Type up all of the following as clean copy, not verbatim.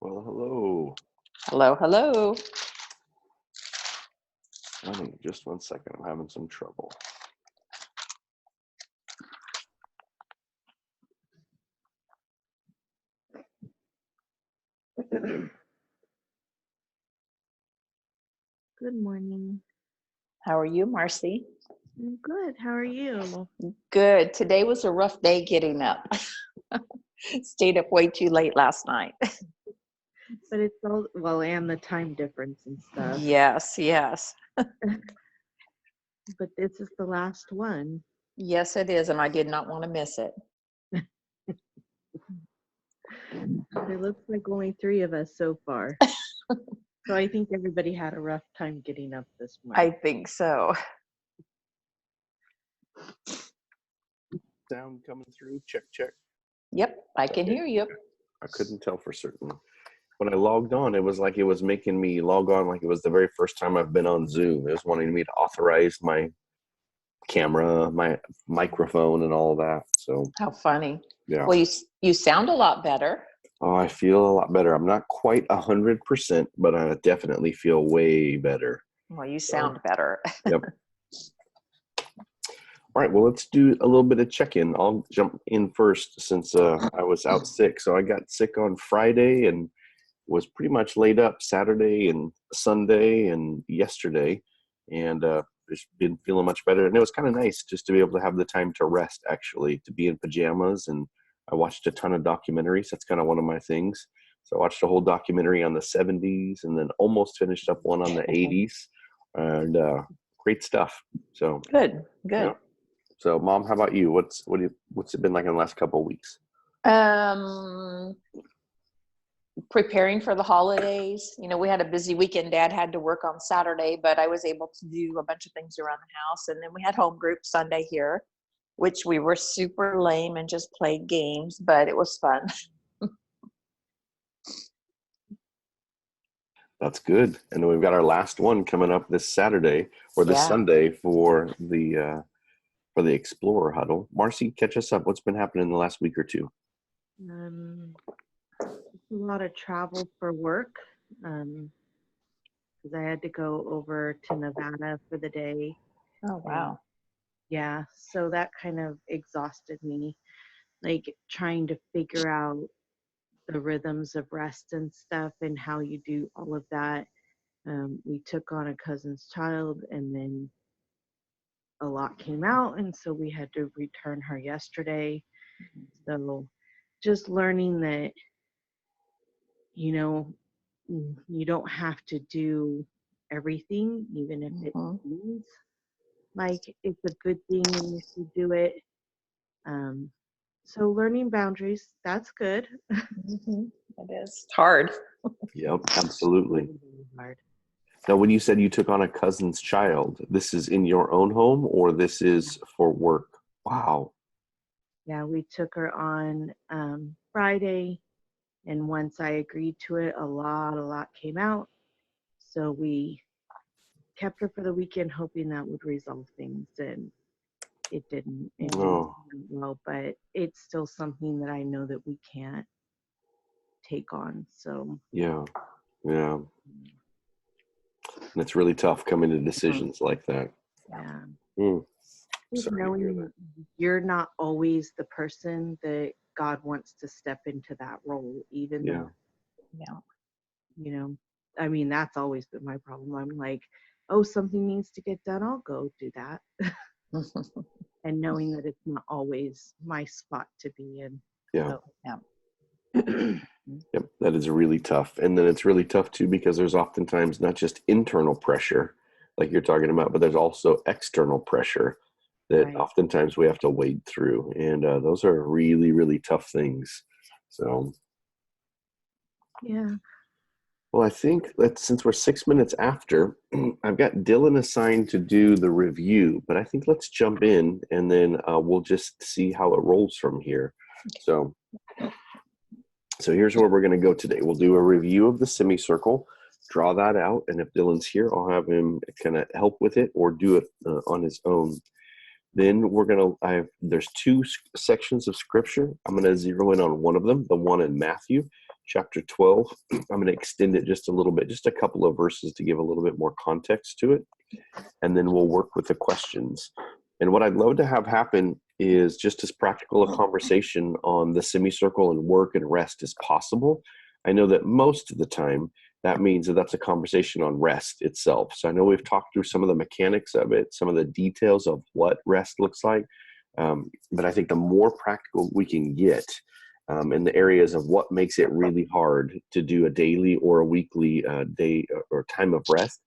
Well, hello. Hello, hello. Honey, just 1 second. I'm having some trouble. Good morning. How are you, Marcy? I'm good. How are you? Good. Today was a rough day getting up. Stayed up way too late last night. But it's all well, and the time difference and stuff. Yes. But this is the last one. Yes, it is, and I did not want to miss it. It looks like only 3 of us so far. So I think everybody had a rough time getting up this morning. I think so. Sound coming through? Check, check. Yep, I can hear you. I couldn't tell for certain. When I logged on, it was like it was making me log on like it was the very first time I've been on Zoom. It was wanting me to authorize my camera, my microphone, and all that. So, How funny. yeah. Well, you sound a lot better. Oh, I feel a lot better. I'm not quite 100%, but I definitely feel way better. Well, you sound better. Yep. All right, well, let's do a little bit of check-in. I'll jump in first since I was out sick. So I got sick on Friday and was pretty much laid up Saturday and Sunday and yesterday, and just been feeling much better. And it was kind of nice just to be able to have the time to rest, actually, to be in pajamas. And I watched a ton of documentaries. That's kind of one of my things. So I watched a whole documentary on the 70s and then almost finished up one on the 80s. And great stuff. So Good. Yeah. So, Mom, how about you? What's it been like in the last couple of weeks? Preparing for the holidays. You know, we had a busy weekend. Dad had to work on Saturday, but I was able to do a bunch of things around the house. And then we had home group Sunday here, which we were super lame and just played games, but it was fun. That's good. And then we've got our last one coming up this Saturday or this Sunday for the Explorer Huddle. Marcy, catch us up. What's been happening in the last week or two? A lot of travel for work because I had to go over to Nevada for the day. Oh, wow. Yeah, so that kind of exhausted me, like trying to figure out the rhythms of rest and stuff and how you do all of that. We took on a cousin's child and then a lot came out, and so we had to return her yesterday. So just learning that, you know, you don't have to do everything, even if it means like it's a good thing and you should do it. So learning boundaries, that's good. It is. It's hard. Yep, absolutely. Hard. Now, when you said you took on a cousin's child, this is in your own home or this is for work? Wow. Yeah, we took her on Friday, and once I agreed to it, a lot came out. So we kept her for the weekend, hoping that would resolve things, and it didn't. It didn't well, but it's still something that I know that we can't take on. So yeah. And it's really tough coming to decisions like that. Yeah. Sorry to hear that. You're not always the person that God wants to step into that role, even though, you know, I mean, that's always been my problem. I'm like, oh, something needs to get done, I'll go do that. And knowing that it's not always my spot to be in. Yeah. So, Yep, that is really tough. And then it's really tough too because there's oftentimes not just internal pressure like you're talking about, but there's also external pressure that oftentimes we have to wade through. And those are really, really tough things. So, yeah. Well, I think that since we're 6 minutes after, I've got Dylan assigned to do the review, but I think let's jump in and then we'll just see how it rolls from here. So here's where we're going to go today. We'll do a review of the semicircle, draw that out, and if Dylan's here, I'll have him kind of help with it or do it on his own. Then there's two sections of scripture. I'm going to zero in on one of them, the one in Matthew chapter 12. I'm going to extend it just a little bit, just a couple of verses to give a little bit more context to it. And then we'll work with the questions. And what I'd love to have happen is just as practical a conversation on the semicircle and work and rest as possible. I know that most of the time that means that that's a conversation on rest itself. So I know we've talked through some of the mechanics of it, some of the details of what rest looks like. But I think the more practical we can get in the areas of what makes it really hard to do a daily or a weekly day or time of rest,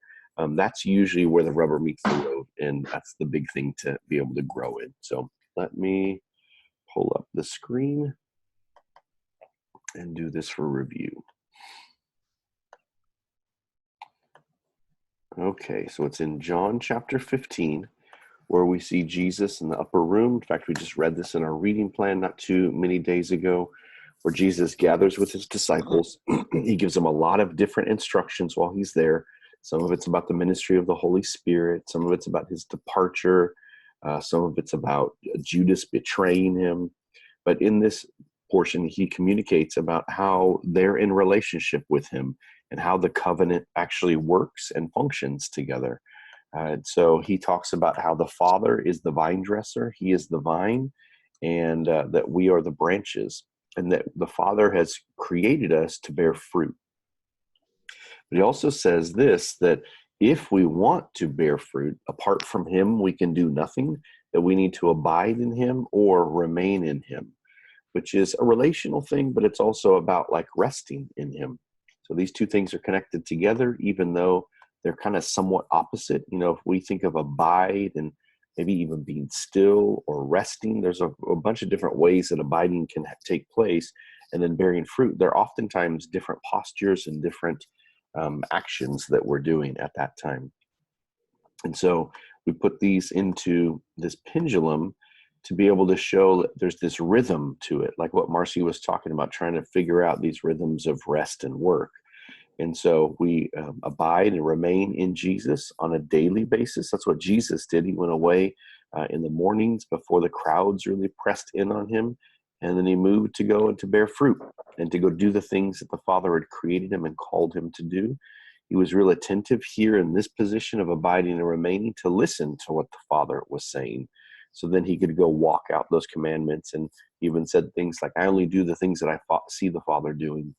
that's usually where the rubber meets the road. And that's the big thing to be able to grow in. So let me pull up the screen and do this for review. Okay, so it's in John chapter 15, where we see Jesus in the upper room. In fact, we just read this in our reading plan not too many days ago, where Jesus gathers with his disciples. He gives them a lot of different instructions while he's there. Some of it's about the ministry of the Holy Spirit. Some of it's about his departure. Some of it's about Judas betraying him. But in this portion, he communicates about how they're in relationship with him and how the covenant actually works and functions together. So he talks about how the Father is the vine dresser, he is the vine, and that we are the branches, and that the Father has created us to bear fruit. But he also says this, that if we want to bear fruit, apart from him, we can do nothing, that we need to abide in him or remain in him, which is a relational thing, but it's also about like resting in him. So these two things are connected together, even though they're kind of somewhat opposite. You know, if we think of abide and maybe even being still or resting, there's a bunch of different ways that abiding can take place. And then bearing fruit, they're oftentimes different postures and different actions that we're doing at that time. And so we put these into this pendulum to be able to show that there's this rhythm to it, like what Marcy was talking about, trying to figure out these rhythms of rest and work. And so we abide and remain in Jesus on a daily basis. That's what Jesus did. He went away in the mornings before the crowds really pressed in on him. And then he moved to go and to bear fruit and to go do the things that the Father had created him and called him to do. He was real attentive here in this position of abiding and remaining to listen to what the Father was saying. So then he could go walk out those commandments, and even said things like, I only do the things that I see the Father doing.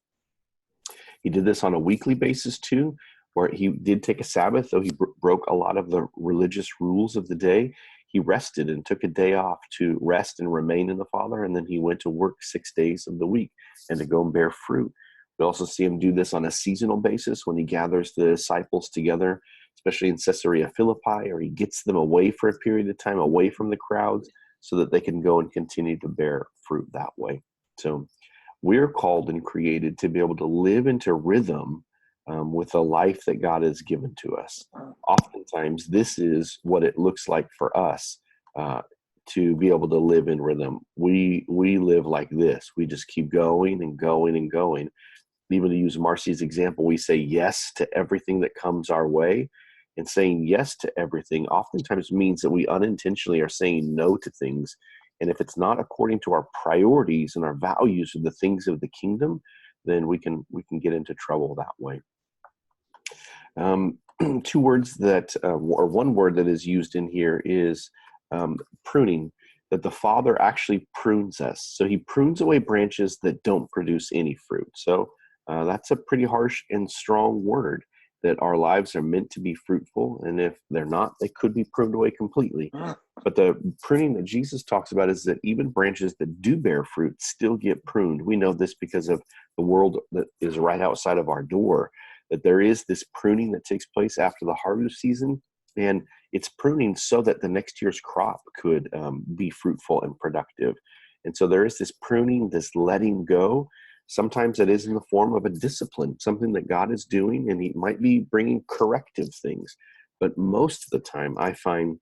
He did this on a weekly basis too, where he did take a Sabbath, though he broke a lot of the religious rules of the day. He rested and took a day off to rest and remain in the Father, and then he went to work 6 days of the week and to go and bear fruit. We also see him do this on a seasonal basis when he gathers the disciples together, especially in Caesarea Philippi, or he gets them away for a period of time, away from the crowds, so that they can go and continue to bear fruit that way. So we're called and created to be able to live into rhythm with the life that God has given to us. Oftentimes, this is what it looks like for us to be able to live in rhythm. We live like this. We just keep going and going and going. Even to use Marcy's example, we say yes to everything that comes our way. And saying yes to everything oftentimes means that we unintentionally are saying no to things. And if it's not according to our priorities and our values of the things of the kingdom, then we can get into trouble that way. Two words that, or one word that is used in here is pruning, that the Father actually prunes us. So he prunes away branches that don't produce any fruit. So that's a pretty harsh and strong word, that our lives are meant to be fruitful. And if they're not, they could be pruned away completely. But the pruning that Jesus talks about is that even branches that do bear fruit still get pruned. We know this because of the world that is right outside of our door, that there is this pruning that takes place after the harvest season. And it's pruning so that the next year's crop could be fruitful and productive. And so there is this pruning, this letting go. Sometimes it is in the form of a discipline, something that God is doing, and he might be bringing corrective things. But most of the time, I find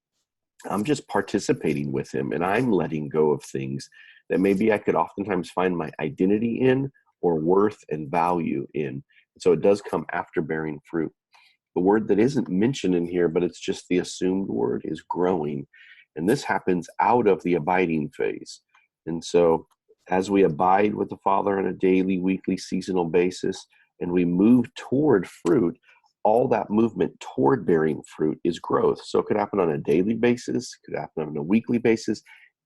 I'm just participating with him, and I'm letting go of things that maybe I could oftentimes find my identity in or worth and value in. So it does come after bearing fruit. The word that isn't mentioned in here, but it's just the assumed word, is growing. And this happens out of the abiding phase. And so as we abide with the Father on a daily, weekly, seasonal basis, and we move toward fruit, all that movement toward bearing fruit is growth. So it could happen on a daily basis, could happen on a weekly basis.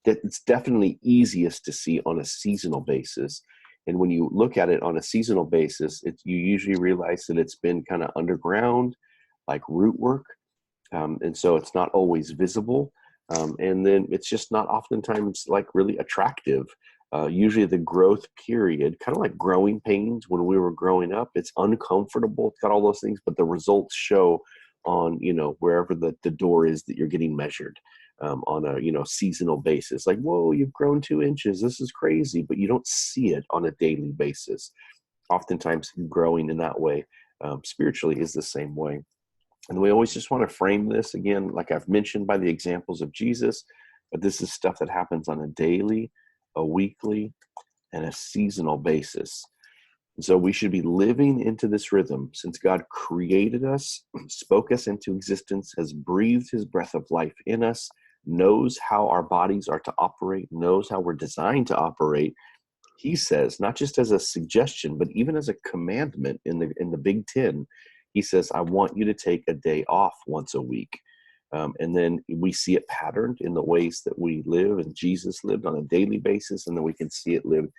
It's definitely easiest to see on a seasonal basis. And when you look at it on a seasonal basis, you usually realize that it's been kind of underground, like root work. And so it's not always visible. And then it's just not oftentimes like really attractive. Usually the growth period, kind of like growing pains when we were growing up, it's uncomfortable, it's got all those things, but the results show on, wherever the door is that you're getting measured on a, seasonal basis. Like, whoa, you've grown 2 inches. This is crazy, but you don't see it on a daily basis. Oftentimes growing in that way spiritually is the same way. And we always just want to frame this again, like I've mentioned, by the examples of Jesus, but this is stuff that happens on a daily, a weekly, and a seasonal basis. And so we should be living into this rhythm since God created us, spoke us into existence, has breathed his breath of life in us, knows how our bodies are to operate, knows how we're designed to operate. He says, not just as a suggestion, but even as a commandment in the Big Ten, he says, I want you to take a day off once a week. And then we see it patterned in the ways that we live, and Jesus lived on a daily basis, and then we can see it lived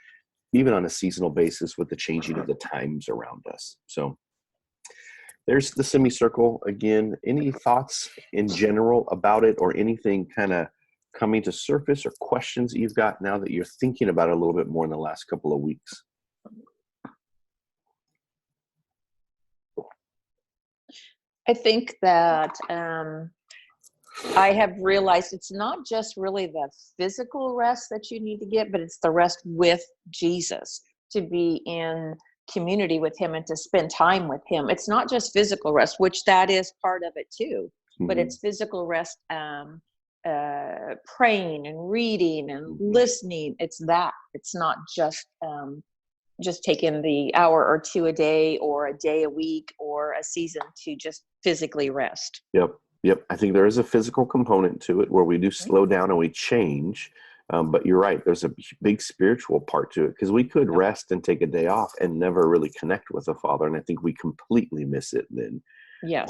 even on a seasonal basis with the changing of the times around us. So there's the semicircle again. Any thoughts in general about it, or anything kind of coming to surface, or questions that you've got now that you're thinking about it a little bit more in the last couple of weeks? I think that I have realized it's not just really the physical rest that you need to get, but it's the rest with Jesus, to be in community with him and to spend time with him. It's not just physical rest, which that is part of it too, but it's physical rest, praying and reading and listening. It's that. It's not just taking the hour or two a day or a day a week or a season to just physically rest. Yep. I think there is a physical component to it where we do slow down and we change. But you're right. There's a big spiritual part to it, because we could rest and take a day off and never really connect with the Father. And I think we completely miss it then. Yes.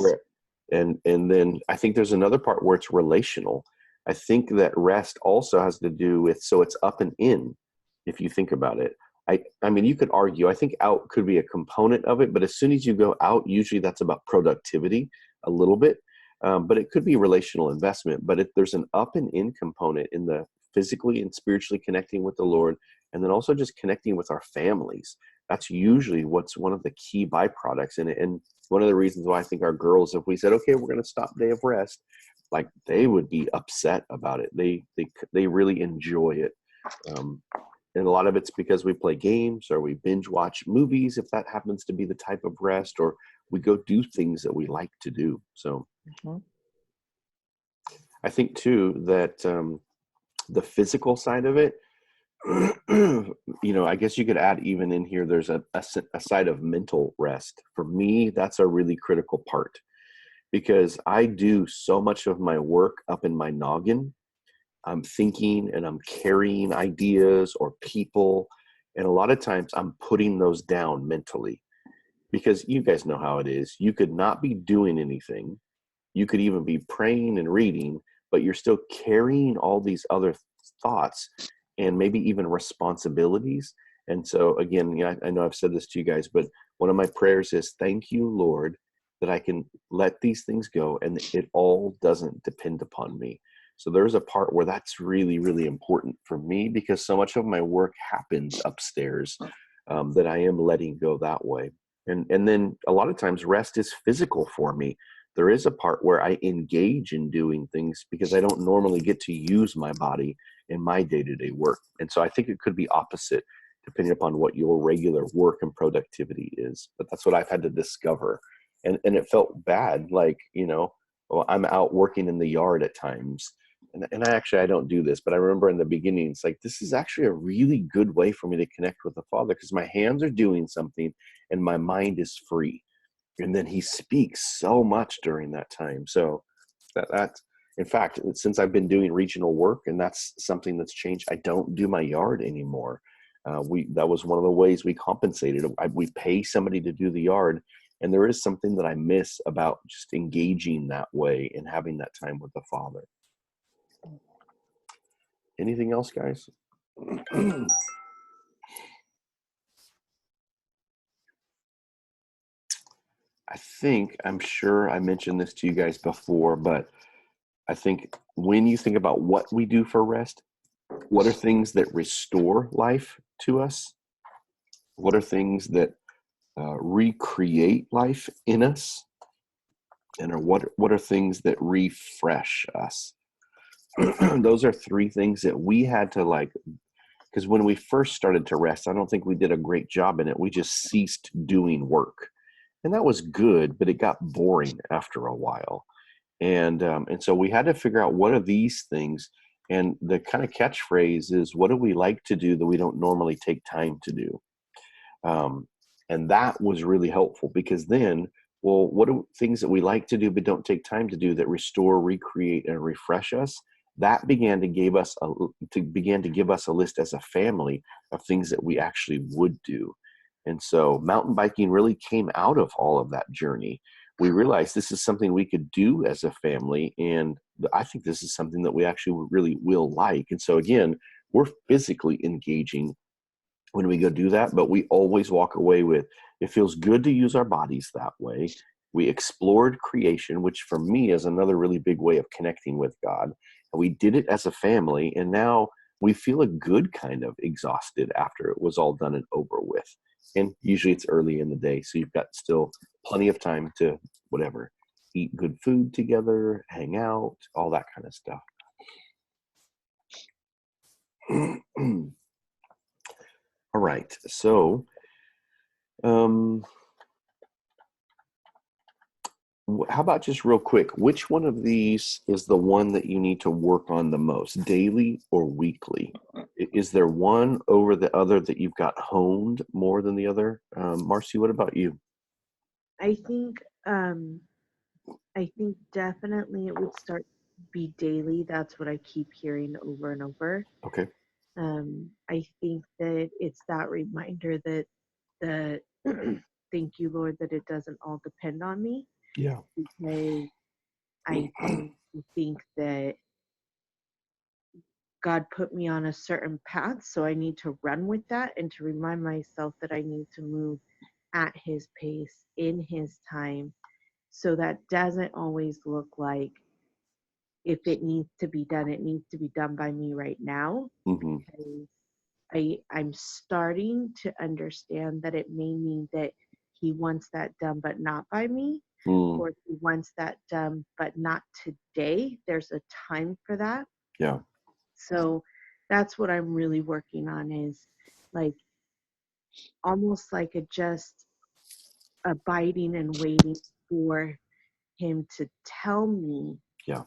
And then I think there's another part where it's relational. I think that rest also has to do with, so it's up and in, if you think about it. I mean, you could argue, I think out could be a component of it, but as soon as you go out, usually that's about productivity a little bit, but it could be relational investment. But there's an up and in component in the physically and spiritually connecting with the Lord, and then also just connecting with our families. That's usually what's one of the key byproducts in it. And one of the reasons why I think our girls, if we said, okay, we're going to stop day of rest, like they would be upset about it. They really enjoy it. And a lot of it's because we play games or we binge watch movies, if that happens to be the type of rest, or we go do things that we like to do. So I think too that the physical side of it, I guess you could add even in here, there's a side of mental rest. For me, that's a really critical part, because I do so much of my work up in my noggin. I'm thinking and I'm carrying ideas or people. And a lot of times I'm putting those down mentally, because you guys know how it is. You could not be doing anything. You could even be praying and reading, but you're still carrying all these other thoughts and maybe even responsibilities. And so again, I know I've said this to you guys, but one of my prayers is, thank you, Lord, that I can let these things go and it all doesn't depend upon me. So there's a part where that's really, really important for me, because so much of my work happens upstairs, that I am letting go that way. And then a lot of times rest is physical for me. There is a part where I engage in doing things because I don't normally get to use my body in my day-to-day work. And so I think it could be opposite depending upon what your regular work and productivity is. But that's what I've had to discover. And it felt bad. Like, well, I'm out working in the yard at times. And I don't do this, but I remember in the beginning, it's like, this is actually a really good way for me to connect with the Father, because my hands are doing something and my mind is free. And then he speaks so much during that time. So In fact, since I've been doing regional work, and that's something that's changed, I don't do my yard anymore. That was one of the ways we compensated. We pay somebody to do the yard, and there is something that I miss about just engaging that way and having that time with the Father. Anything else, guys? I'm sure I mentioned this to you guys before, but I think when you think about what we do for rest, what are things that restore life to us? What are things that recreate life in us? And what are things that refresh us? Those are three things that we had to because when we first started to rest, I don't think we did a great job in it. We just ceased doing work. And that was good, but it got boring after a while. And so we had to figure out what are these things. And the kind of catchphrase is, what do we like to do that we don't normally take time to do? And that was really helpful, because then, well, what are things that we like to do but don't take time to do that restore, recreate, and refresh us? That began to give us a list as a family of things that we actually would do. And so mountain biking really came out of all of that journey. We realized this is something we could do as a family, and I think this is something that we actually really will like. And so again, we're physically engaging when we go do that, but we always walk away with, it feels good to use our bodies that way. We explored creation, which for me is another really big way of connecting with God. And we did it as a family, and now we feel a good kind of exhausted after it was all done and over with. And usually it's early in the day, so you've got still plenty of time to whatever, eat good food together, hang out, all that kind of stuff. All right, so how about just real quick, which one of these is the one that you need to work on the most, daily or weekly? Is there one over the other that you've got honed more than the other? Marcy, what about you? I think definitely it would start to be daily. That's what I keep hearing over and over. Okay. I think that it's that reminder that the thank you, Lord, that it doesn't all depend on me. Yeah. Because I tend to think that God put me on a certain path, so I need to run with that, and to remind myself that I need to move at His pace, in His time. So that doesn't always look like, if it needs to be done, it needs to be done by me right now. Mm-hmm. Because I'm starting to understand that it may mean that He wants that done, but not by me. Or He wants that done, but not today. There's a time for that. Yeah. So that's what I'm really working on, is like almost like just abiding and waiting for Him to tell me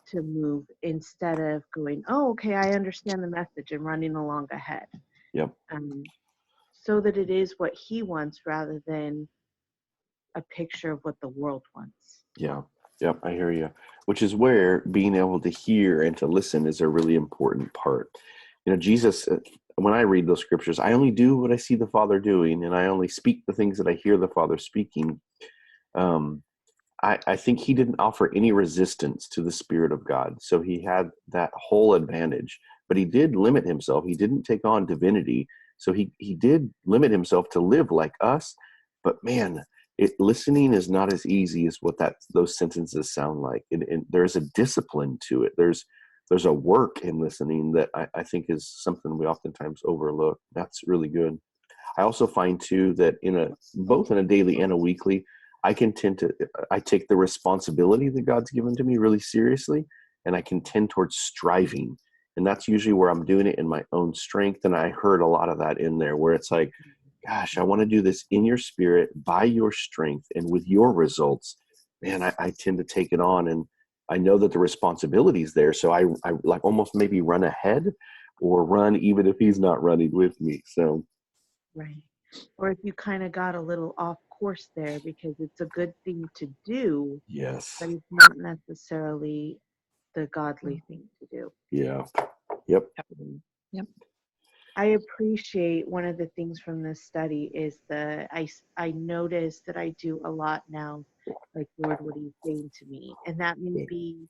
to move, instead of going, oh, okay, I understand the message, and running along ahead. Yep. So that it is what He wants rather than a picture of what the world wants. Yeah. Yep. I hear you. Which is where being able to hear and to listen is a really important part. You know, Jesus, when I read those scriptures, I only do what I see the Father doing, and I only speak the things that I hear the Father speaking. I think He didn't offer any resistance to the Spirit of God. So He had that whole advantage, but He did limit Himself. He didn't take on divinity. So he did limit Himself to live like us. But man, listening is not as easy as what those sentences sound like. And there's a discipline to it. There's a work in listening that I think is something we oftentimes overlook. That's really good. I also find too that both in a daily and a weekly, I take the responsibility that God's given to me really seriously, and I can tend towards striving. And that's usually where I'm doing it in my own strength. And I heard a lot of that in there, where it's like, gosh, I want to do this in your spirit, by your strength, and with your results. Man, I tend to take it on, and I know that the responsibility is there. So I like almost maybe run ahead, or run even if He's not running with me. So. Right. Or if you kind of got a little off course there, because it's a good thing to do. Yes. But it's not necessarily the godly thing to do. Yeah. Yep. Yep. I appreciate one of the things from this study is I notice that I do a lot now, like, Lord, what are you saying to me? And that may be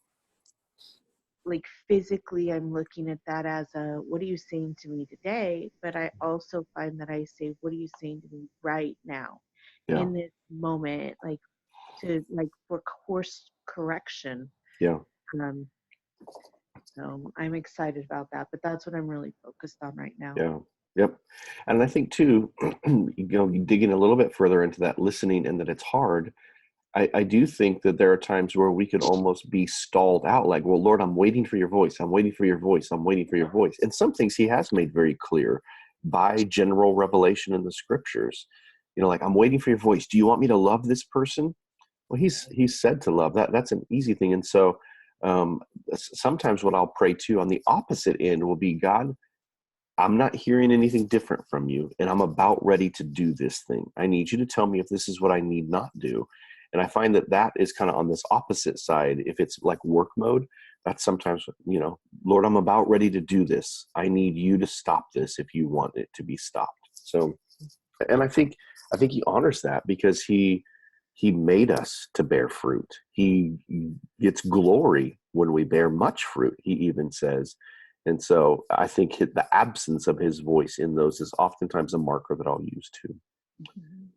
like physically I'm looking at that as what are you saying to me today? But I also find that I say, what are you saying to me right now Yeah. in this moment, like for course correction. Yeah. Um, so I'm excited about that, but that's what I'm really focused on right now. Yeah. Yep. And I think too, digging a little bit further into that listening and that it's hard. I do think that there are times where we could almost be stalled out, like, well, Lord, I'm waiting for your voice. I'm waiting for your voice. I'm waiting for your voice. And some things he has made very clear by general revelation in the scriptures. Like, I'm waiting for your voice. Do you want me to love this person? Well, he's said to love. That's an easy thing. And so sometimes what I'll pray to on the opposite end will be, God, I'm not hearing anything different from you, and I'm about ready to do this thing. I need you to tell me if this is what I need not do. And I find that is kind of on this opposite side. If it's like work mode, that's sometimes, Lord, I'm about ready to do this. I need you to stop this if you want it to be stopped. So, and I think he honors that because he made us to bear fruit. He gets glory when we bear much fruit, he even says. And so I think the absence of his voice in those is oftentimes a marker that I'll use too.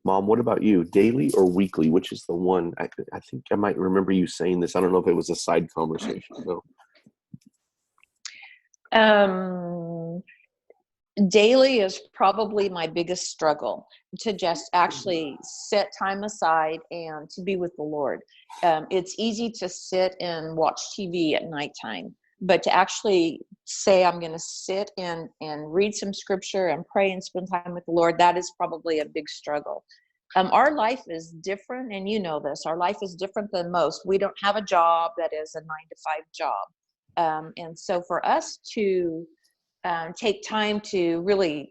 Mom, what about you? Daily or weekly? Which is the one? I think I might remember you saying this. I don't know if it was a side conversation. No. Daily is probably my biggest struggle, to just actually set time aside and to be with the Lord. It's easy to sit and watch TV at nighttime, but to actually say I'm going to sit and read some scripture and pray and spend time with the Lord, that is probably a big struggle. Our life is different, and you know this. Our life is different than most. We don't have a job that is a 9-to-5 job. And so for us to take time to really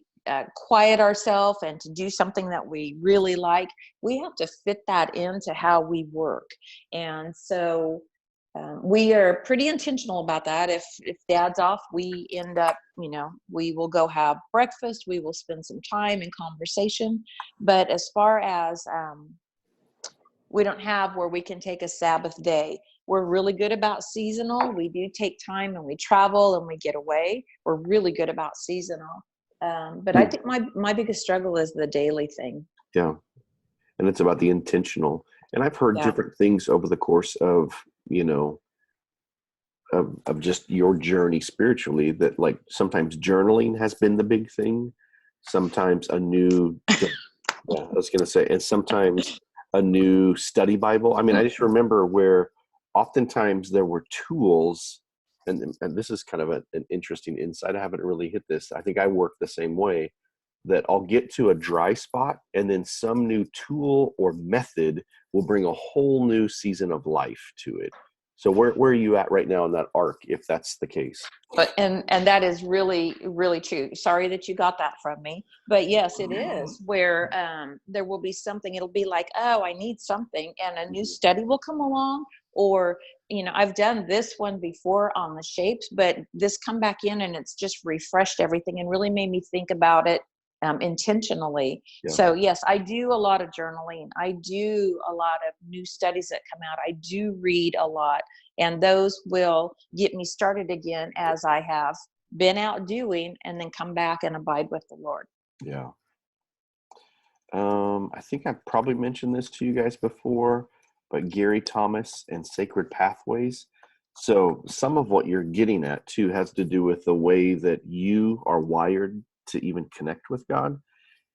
quiet ourselves and to do something that we really like, we have to fit that into how we work. And so we are pretty intentional about that. If Dad's off, we end up, we will go have breakfast. We will spend some time in conversation. But as far as we don't have where we can take a Sabbath day. We're really good about seasonal. We do take time and we travel and we get away. We're really good about seasonal. But I think my biggest struggle is the daily thing. Yeah. And it's about the intentional. And I've heard different things over the course of, of just your journey spiritually, that like sometimes journaling has been the big thing. Sometimes a new, and sometimes a new study Bible. I mean, I just remember where oftentimes there were tools, and this is kind of an interesting insight. I haven't really hit this. I think I work the same way, that I'll get to a dry spot and then some new tool or method will bring a whole new season of life to it. So where are you at right now in that arc, if that's the case? But and that is really, really true. Sorry that you got that from me. But yes, it is where there will be something. It'll be like, oh, I need something. And a new study will come along. Or, I've done this one before on the shapes, but this come back in and it's just refreshed everything and really made me think about it intentionally. Yeah. So yes, I do a lot of journaling. I do a lot of new studies that come out. I do read a lot, and those will get me started again as I have been out doing, and then come back and abide with the Lord. Yeah. I think I probably mentioned this to you guys before, but Gary Thomas and Sacred Pathways. So some of what you're getting at too has to do with the way that you are wired to even connect with God.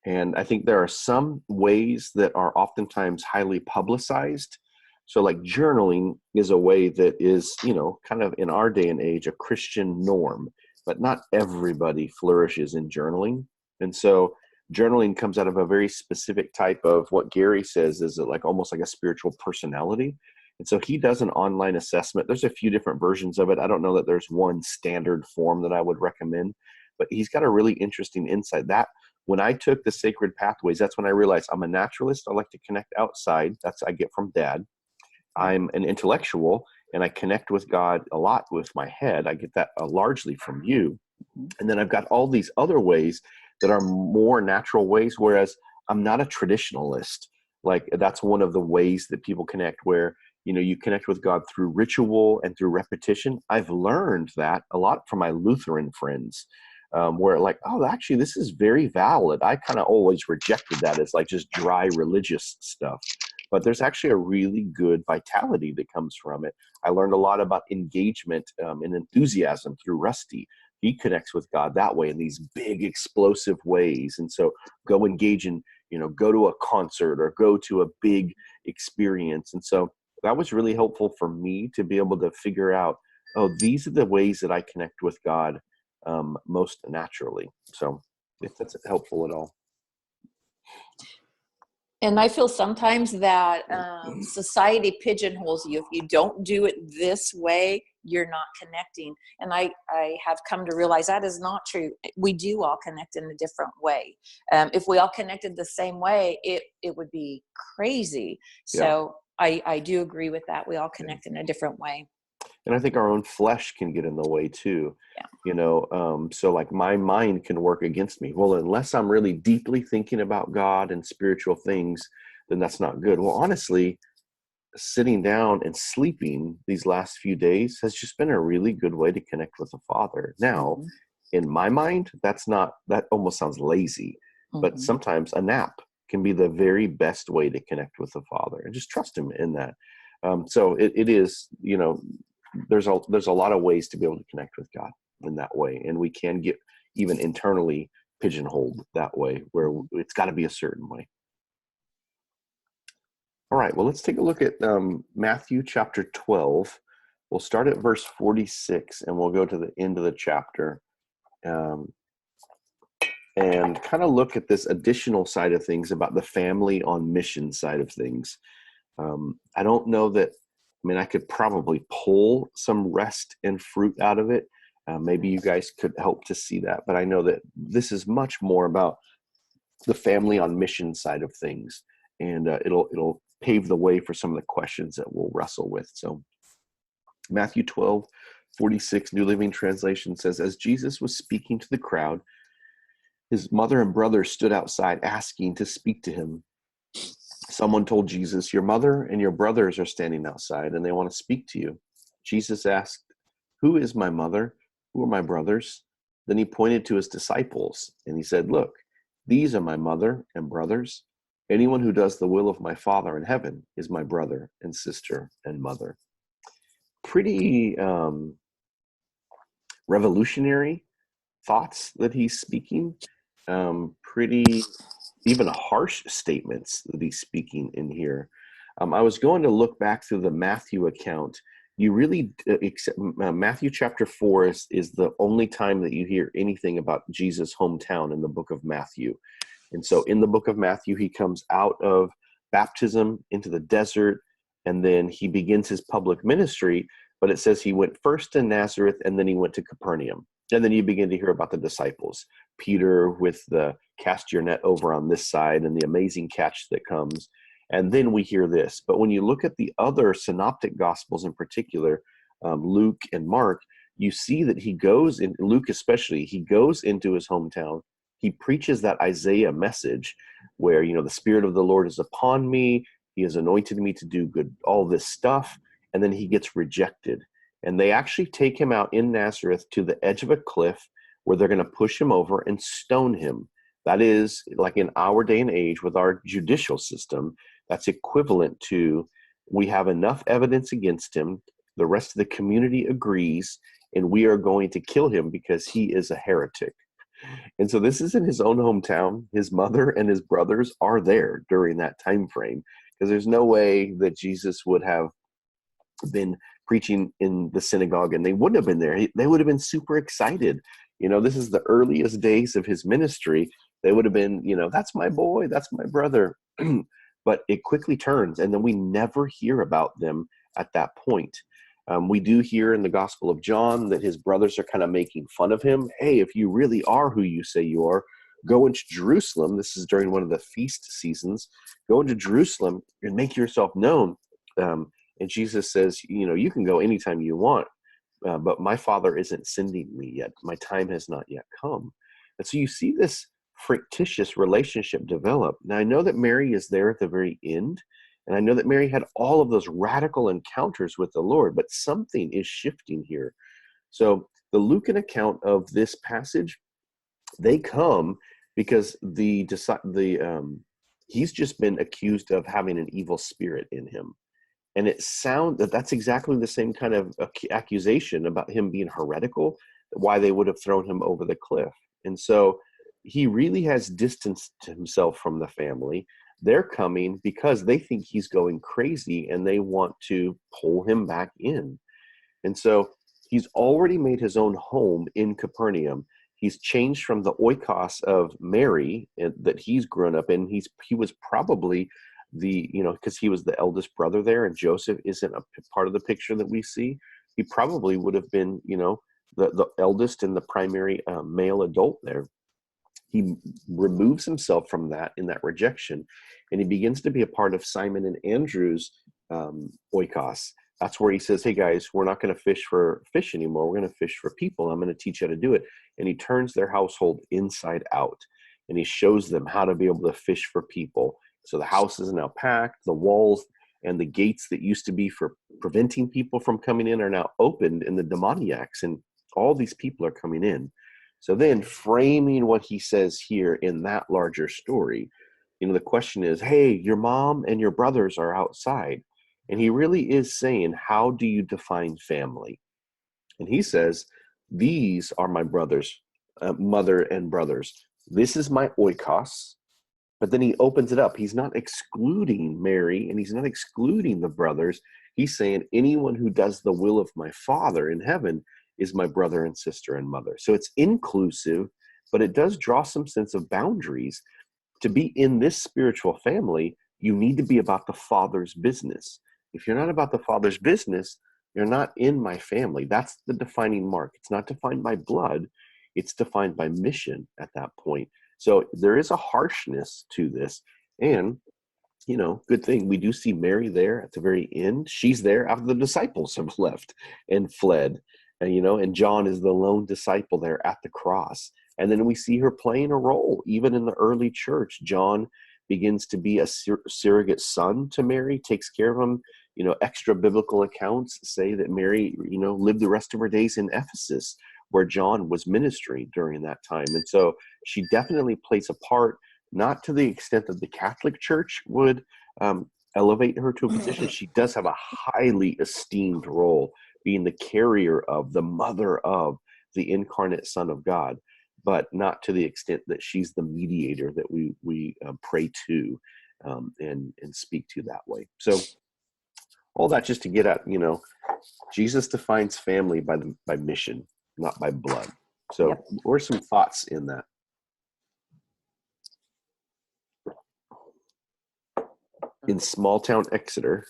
And I think there are some ways that are oftentimes highly publicized. So like journaling is a way that is, kind of in our day and age, a Christian norm, but not everybody flourishes in journaling. And so journaling comes out of a very specific type of what Gary says is like almost like a spiritual personality. And so he does an online assessment. There's a few different versions of it. I don't know that there's one standard form that I would recommend, but he's got a really interesting insight. That when I took the Sacred Pathways, that's when I realized I'm a naturalist. I like to connect outside. That's I get from Dad. I'm an intellectual, and I connect with God a lot with my head. I get that largely from you. And then I've got all these other ways that are more natural ways, whereas I'm not a traditionalist. Like that's one of the ways that people connect, where, you know, you connect with God through ritual and through repetition. I've learned that a lot from my Lutheran friends, where like, oh, actually, this is very valid. I kind of always rejected that as like just dry religious stuff. But there's actually a really good vitality that comes from it. I learned a lot about engagement and enthusiasm through Rusty. He connects with God that way in these big explosive ways. And so go engage in, you know, go to a concert or go to a big experience. And so that was really helpful for me to be able to figure out, oh, these are the ways that I connect with God most naturally. So if that's helpful at all. And I feel sometimes that society pigeonholes you. If you don't do it this way, you're not connecting. And I have come to realize that is not true. We do all connect in a different way. If we all connected the same way, it would be crazy. So I do agree with that. We all connect in a different way. And I think our own flesh can get in the way too. Yeah. You know, so like my mind can work against me. Well, unless I'm really deeply thinking about God and spiritual things, then that's not good. Well, honestly, sitting down and sleeping these last few days has just been a really good way to connect with the Father. Now, in my mind, that almost sounds lazy, but sometimes a nap can be the very best way to connect with the Father, and just trust him in that. So it is, you know, there's a lot of ways to be able to connect with God in that way. And we can get even internally pigeonholed that way, where it's got to be a certain way. All right, well, let's take a look at Matthew chapter 12. We'll start at verse 46 and we'll go to the end of the chapter and kind of look at this additional side of things about the family on mission side of things. I don't know that, I mean, I could probably pull some rest and fruit out of it. Maybe you guys could help to see that, but I know that this is much more about the family on mission side of things, and it'll pave the way for some of the questions that we'll wrestle with. So Matthew 12:46, New Living Translation says, as Jesus was speaking to the crowd, his mother and brothers stood outside asking to speak to him. Someone told Jesus, your mother and your brothers are standing outside and they want to speak to you. Jesus asked, who is my mother? Who are my brothers? Then he pointed to his disciples and he said, look, these are my mother and brothers. Anyone who does the will of my Father in heaven is my brother and sister and mother. Pretty revolutionary thoughts that he's speaking. Pretty even harsh statements that he's speaking in here. I was going to look back through the Matthew account. You really, Matthew chapter 4 is the only time that you hear anything about Jesus' hometown in the book of Matthew. And so in the book of Matthew, he comes out of baptism into the desert, and then he begins his public ministry. But it says he went first to Nazareth, and then he went to Capernaum. And then you begin to hear about the disciples. Peter with the cast your net over on this side and the amazing catch that comes. And then we hear this. But when you look at the other synoptic gospels in particular, Luke and Mark, you see that he goes, in Luke especially, he goes into his hometown. He preaches that Isaiah message where, you know, the Spirit of the Lord is upon me. He has anointed me to do good, all this stuff. And then he gets rejected. And they actually take him out in Nazareth to the edge of a cliff where they're going to push him over and stone him. That is, like in our day and age with our judicial system, that's equivalent to, we have enough evidence against him, the rest of the community agrees, and we are going to kill him because he is a heretic. And so this is in his own hometown. His mother and his brothers are there during that time frame, because there's no way that Jesus would have been preaching in the synagogue and they wouldn't have been there. They would have been super excited. You know, this is the earliest days of his ministry. They would have been, you know, that's my boy, that's my brother. But it quickly turns, and then we never hear about them at that point. We do hear in the Gospel of John that his brothers are kind of making fun of him. Hey, if you really are who you say you are, go into Jerusalem. This is during one of the feast seasons. Go into Jerusalem and make yourself known. And Jesus says, you can go anytime you want, but my Father isn't sending me yet. My time has not yet come. And so you see this fictitious relationship develop. Now, I know that Mary is there at the very end, and I know that Mary had all of those radical encounters with the Lord, but something is shifting here. So the Lucan account of this passage, they come because he's just been accused of having an evil spirit in him. And that's exactly the same kind of accusation about him being heretical, why they would have thrown him over the cliff. And so he really has distanced himself from the family. They're coming because they think he's going crazy and they want to pull him back in. And so he's already made his own home in Capernaum. He's changed from the oikos of Mary that he's grown up in. He was probably because he was the eldest brother there, and Joseph isn't a part of the picture that we see. He probably would have been, the eldest and the primary male adult there. He removes himself from that in that rejection, and he begins to be a part of Simon and Andrew's oikos. That's where he says, hey guys, we're not going to fish for fish anymore. We're going to fish for people. I'm going to teach you how to do it. And he turns their household inside out, and he shows them how to be able to fish for people. So the house is now packed, the walls and the gates that used to be for preventing people from coming in are now opened, and the demoniacs and all these people are coming in. So then, framing what he says here in that larger story, the question is, hey, your mom and your brothers are outside. And he really is saying, how do you define family? And he says, these are my brothers, mother and brothers. This is my oikos. But then he opens it up. He's not excluding Mary, and he's not excluding the brothers. He's saying anyone who does the will of my Father in heaven is my brother and sister and mother. So it's inclusive, but it does draw some sense of boundaries. To be in this spiritual family, you need to be about the Father's business. If you're not about the Father's business, you're not in my family. That's the defining mark. It's not defined by blood. It's defined by mission at that point. So there is a harshness to this. And, good thing. We do see Mary there at the very end. She's there after the disciples have left and fled. And John is the lone disciple there at the cross. And then we see her playing a role, even in the early church. John begins to be a surrogate son to Mary, takes care of him. Extra biblical accounts say that Mary, lived the rest of her days in Ephesus, where John was ministering during that time. And so she definitely plays a part, not to the extent that the Catholic Church would elevate her to a position. She does have a highly esteemed role, being the carrier of, the mother of the incarnate Son of God, but not to the extent that she's the mediator that we pray to and speak to that way. So all that just to get at, Jesus defines family by mission, not by blood. So Yep. what are some thoughts in that? In small town Exeter,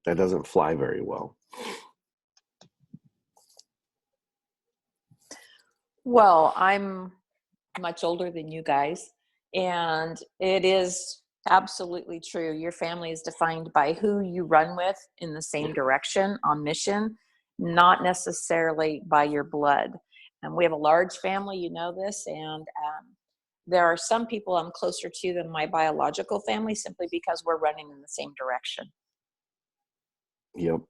that doesn't fly very well. Well, I'm much older than you guys, and it is absolutely true. Your family is defined by who you run with in the same direction on mission, not necessarily by your blood. And we have a large family, you know this, and there are some people I'm closer to than my biological family simply because we're running in the same direction. Yep.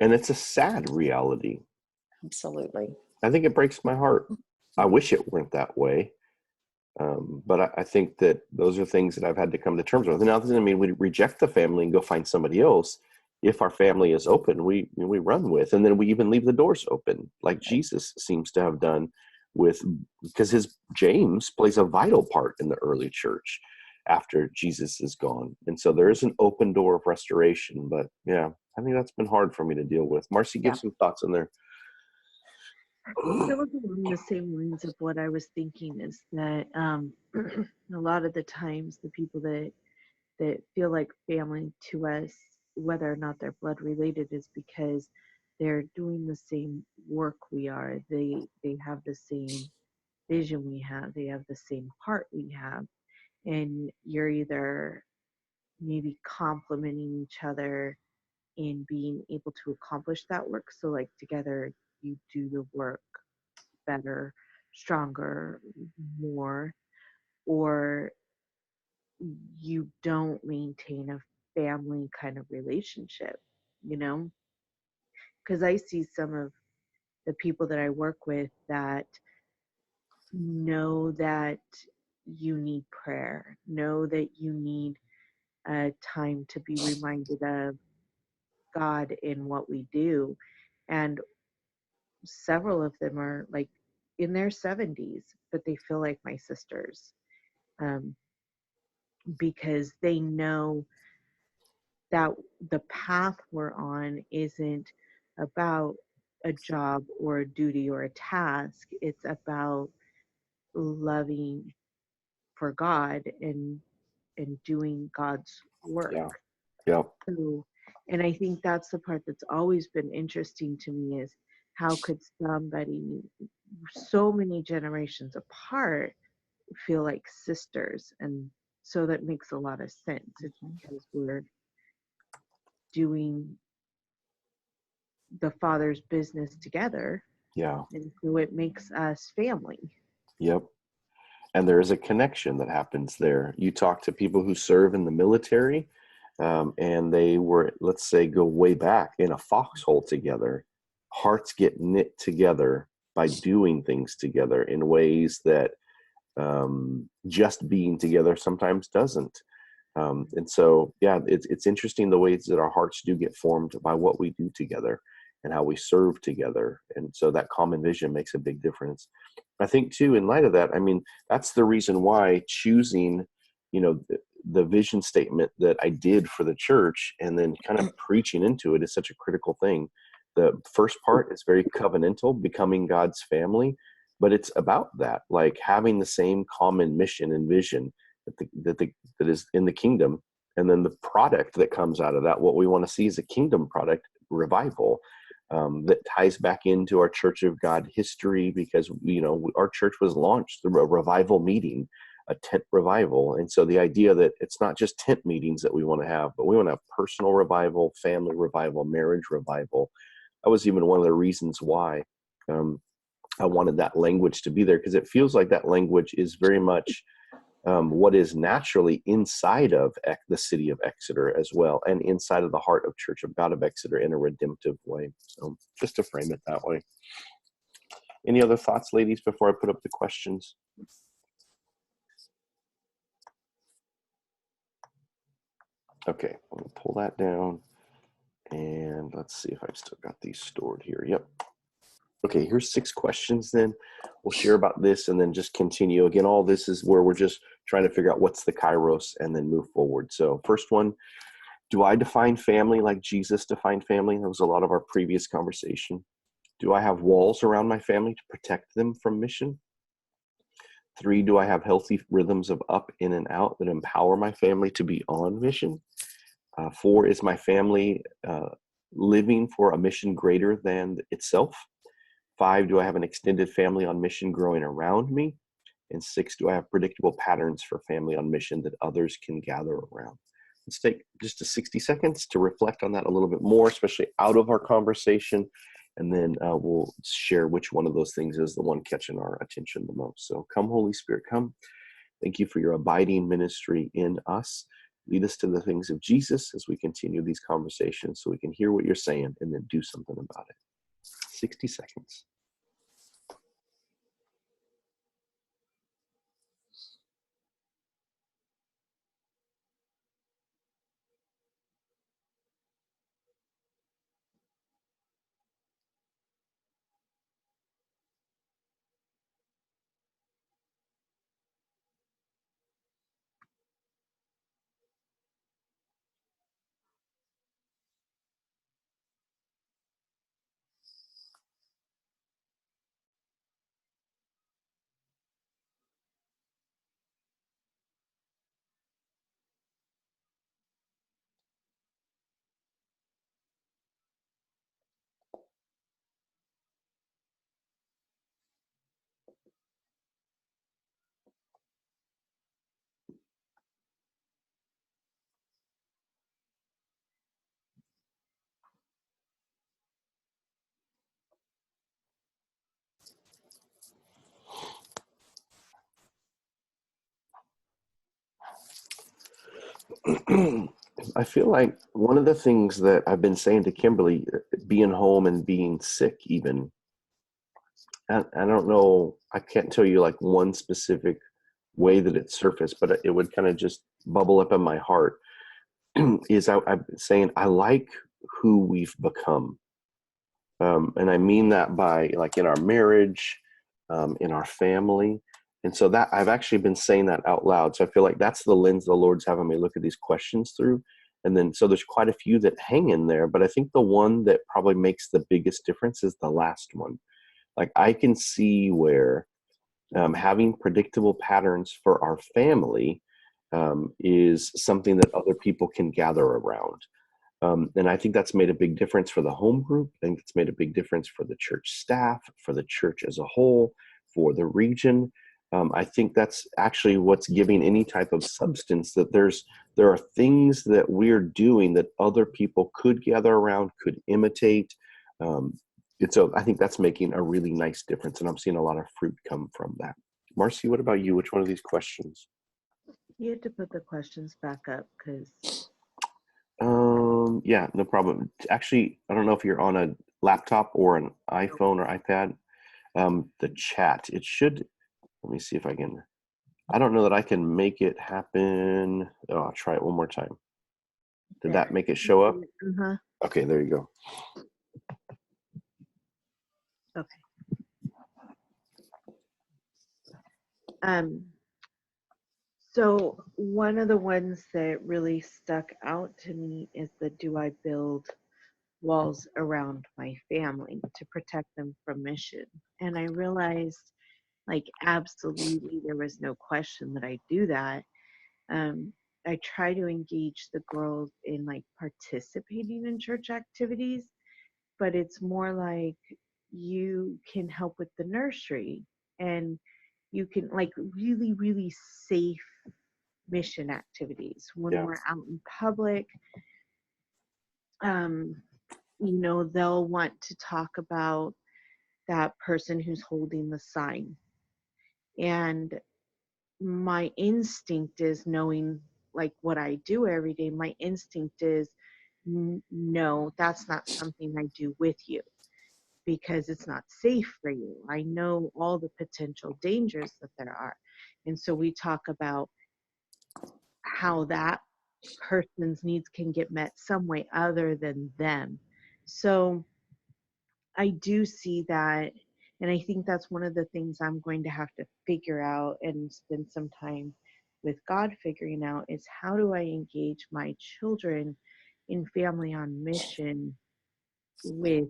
And it's a sad reality. Absolutely. I think it breaks my heart. I wish it weren't that way. But I think that those are things that I've had to come to terms with. And now, that doesn't mean we reject the family and go find somebody else. If our family is open, we run with, and then we even leave the doors open, like Jesus seems to have done because James plays a vital part in the early church after Jesus is gone. And so there is an open door of restoration. But yeah, I think that's been hard for me to deal with. Marcy, give some thoughts in there. That was along the same lines of what I was thinking, is that a lot of the times the people that feel like family to us, whether or not they're blood related, is because they're doing the same work we are. They have the same vision we have. They have the same heart we have. And you're either maybe complementing each other in being able to accomplish that work. So like together you do the work better, stronger, more, or you don't maintain a family kind of relationship, you know? Because I see some of the people that I work with that know that you need prayer, know that you need a time to be reminded of God in what we do. And several of them are like in their 70s, but they feel like my sisters, um, because they know that the path we're on isn't about a job or a duty or a task. It's about loving for God and doing God's work. Yeah. Yeah. So, and I think that's the part that's always been interesting to me is how could somebody so many generations apart feel like sisters? And so that makes a lot of sense. It's because we're doing the Father's business together, Yeah. and so it makes us family. Yep. And there is a connection that happens there. You talk to people who serve in the military, and they were, let's say, go way back in a foxhole together. Hearts get knit together by doing things together in ways that just being together sometimes doesn't. And so, yeah, it's interesting the ways that our hearts do get formed by what we do together and how we serve together. And so that common vision makes a big difference. I think too, in light of that, I mean, that's the reason why choosing, the vision statement that I did for the church and then kind of preaching into it is such a critical thing. The first part is very covenantal, becoming God's family, but it's about that, like having the same common mission and vision that is in the kingdom, and then the product that comes out of that, what we want to see is a kingdom product, revival, that ties back into our Church of God history, because our church was launched through a revival meeting, a tent revival. And so the idea that it's not just tent meetings that we want to have, but we want to have personal revival, family revival, marriage revival. That was even one of the reasons why I wanted that language to be there, because it feels like that language is very much what is naturally inside of the city of Exeter as well, and inside of the heart of Church of God of Exeter in a redemptive way. So just to frame it that way. Any other thoughts, ladies, before I put up the questions? Okay, I'm going to pull that down, and let's see if I've still got these stored here. Yep. Okay, here's 6 questions then. We'll share about this and then just continue. Again, all this is where we're just trying to figure out what's the kairos and then move forward. So first one, do I define family like Jesus defined family? That was a lot of our previous conversation. Do I have walls around my family to protect them from mission? 3, do I have healthy rhythms of up, in, and out that empower my family to be on mission? 4, is my family living for a mission greater than itself? 5, do I have an extended family on mission growing around me? And 6, do I have predictable patterns for family on mission that others can gather around? Let's take just 60 seconds to reflect on that a little bit more, especially out of our conversation. And then we'll share which one of those things is the one catching our attention the most. So come, Holy Spirit, come. Thank you for your abiding ministry in us. Lead us to the things of Jesus as we continue these conversations so we can hear what you're saying and then do something about it. 60 seconds. I feel like one of the things that I've been saying to Kimberly, being home and being sick, even, I don't know, I can't tell you like one specific way that it surfaced, but it would kind of just bubble up in my heart. Is I've been saying I like who we've become. And I mean that by like in our marriage, in our family. And so that I've actually been saying that out loud. So I feel like that's the lens the Lord's having me look at these questions through. And then, so there's quite a few that hang in there, but I think the one that probably makes the biggest difference is the last one. Like I can see where having predictable patterns for our family is something that other people can gather around. And I think that's made a big difference for the home group. I think it's made a big difference for the church staff, for the church as a whole, for the region. I think that's actually what's giving any type of substance, that there are things that we're doing that other people could gather around, could imitate. And so I think that's making a really nice difference. And I'm seeing a lot of fruit come from that. Marcy, what about you? Which one of these questions? You had to put the questions back up because Yeah, no problem. Actually, I don't know if you're on a laptop or an iPhone or iPad. The chat, it should, let me see if I can, I don't know that I can make it happen. Oh, I'll try it one more time. Did that make it show up? Uh-huh. Okay, there you go. Okay. So one of the ones that really stuck out to me is the do I build walls around my family to protect them from mission? And I realized, like, absolutely, there was no question that I do that. Um, I try to engage the girls in like participating in church activities, but it's more like you can help with the nursery and you can like really, really safe mission activities when Yeah, we're out in public. um, they'll want to talk about that person who's holding the sign, and my instinct is, knowing like what I do every day, my instinct is no, that's not something I do with you because it's not safe for you. I know all the potential dangers that there are. And so we talk about how that person's needs can get met some way other than them. So I do see that. And I think that's one of the things I'm going to have to figure out and spend some time with God figuring out, is how do I engage my children in family on mission with,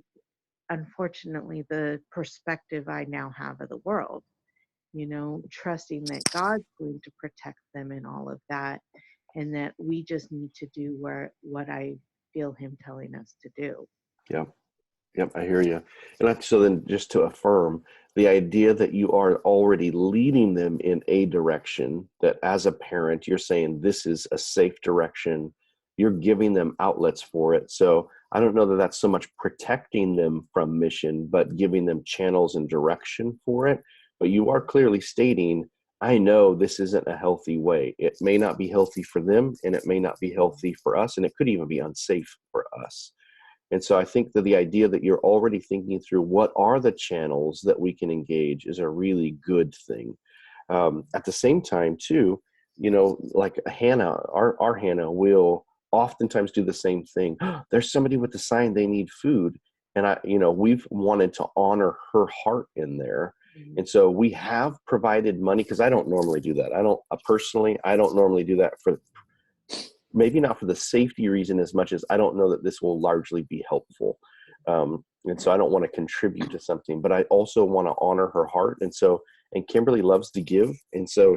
unfortunately, the perspective I now have of the world, trusting that God's going to protect them in all of that, and that we just need to do what I feel Him telling us to do. yeah. Yep, I hear you. And so then just to affirm the idea that you are already leading them in a direction, that as a parent, you're saying this is a safe direction. You're giving them outlets for it. So I don't know that that's so much protecting them from mission, but giving them channels and direction for it. But you are clearly stating, I know this isn't a healthy way. It may not be healthy for them, and it may not be healthy for us, and it could even be unsafe for us. And so I think that the idea that you're already thinking through what are the channels that we can engage is a really good thing. At the same time, too, like Hannah, our Hannah will oftentimes do the same thing. There's somebody with the sign, they need food. And we've wanted to honor her heart in there. And so we have provided money, because I don't normally do that. I don't normally do that, for maybe not for the safety reason as much as I don't know that this will largely be helpful. And so I don't want to contribute to something, but I also want to honor her heart. And Kimberly loves to give. And so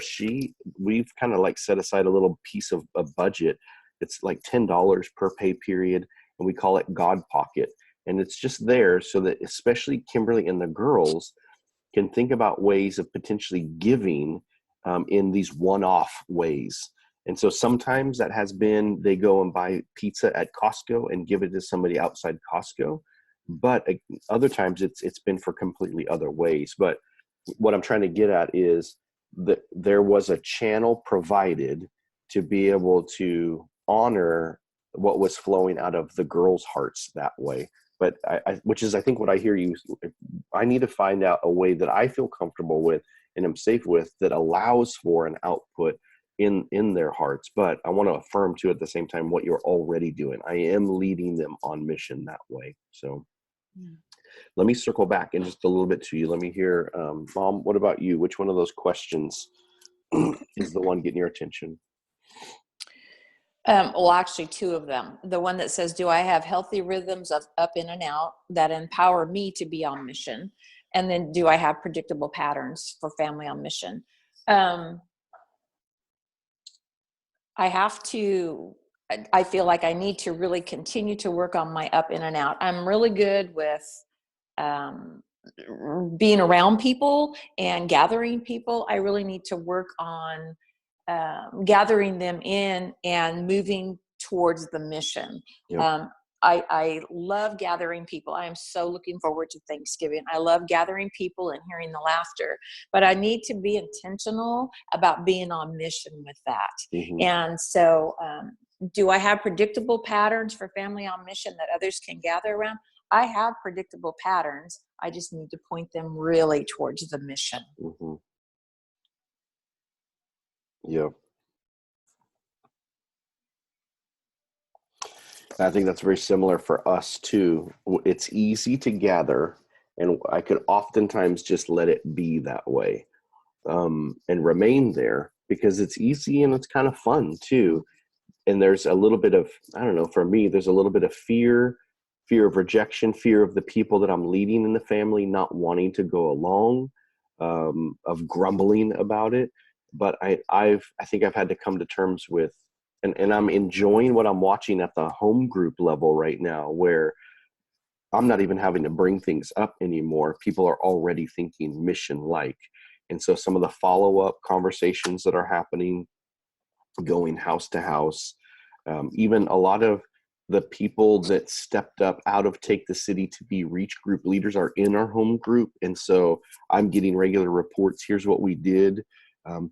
we've kind of like set aside a little piece of a budget. It's like $10 per pay period. And we call it God Pocket. And it's just there so that especially Kimberly and the girls can think about ways of potentially giving in these one-off ways. And so sometimes that has been, they go and buy pizza at Costco and give it to somebody outside Costco. But other times it's been for completely other ways. But what I'm trying to get at is that there was a channel provided to be able to honor what was flowing out of the girls' hearts that way. But which is, I think, what I hear you. I need to find out a way that I feel comfortable with and am safe with that allows for an output in their hearts. But I want to affirm too at the same time what you're already doing. I am leading them on mission that way. So let me circle back in just a little bit to you. Let me hear, Mom, what about you? Which one of those questions is the one getting your attention? Well, actually, two of them. The one that says, do I have healthy rhythms of up in and out that empower me to be on mission? And then, do I have predictable patterns for family on mission? I feel like I need to really continue to work on my up in and out. I'm really good with being around people and gathering people. I really need to work on gathering them in and moving towards the mission. Yep. I love gathering people. I am so looking forward to Thanksgiving. I love gathering people and hearing the laughter, but I need to be intentional about being on mission with that. Mm-hmm. And so, do I have predictable patterns for family on mission that others can gather around? I have predictable patterns. I just need to point them really towards the mission. Mm-hmm. Yeah. I think that's very similar for us too. It's easy to gather, and I could oftentimes just let it be that way, and remain there because it's easy and it's kind of fun too. And there's a little bit of, I don't know, for me, there's a little bit of fear of rejection, fear of the people that I'm leading in the family not wanting to go along, of grumbling about it. But I think I've had to come to terms with, and I'm enjoying what I'm watching at the home group level right now, where I'm not even having to bring things up anymore. People are already thinking mission like. And so some of the follow-up conversations that are happening, going house to house, even a lot of the people that stepped up out of Take the City to be Reach group leaders are in our home group. And so I'm getting regular reports. Here's what we did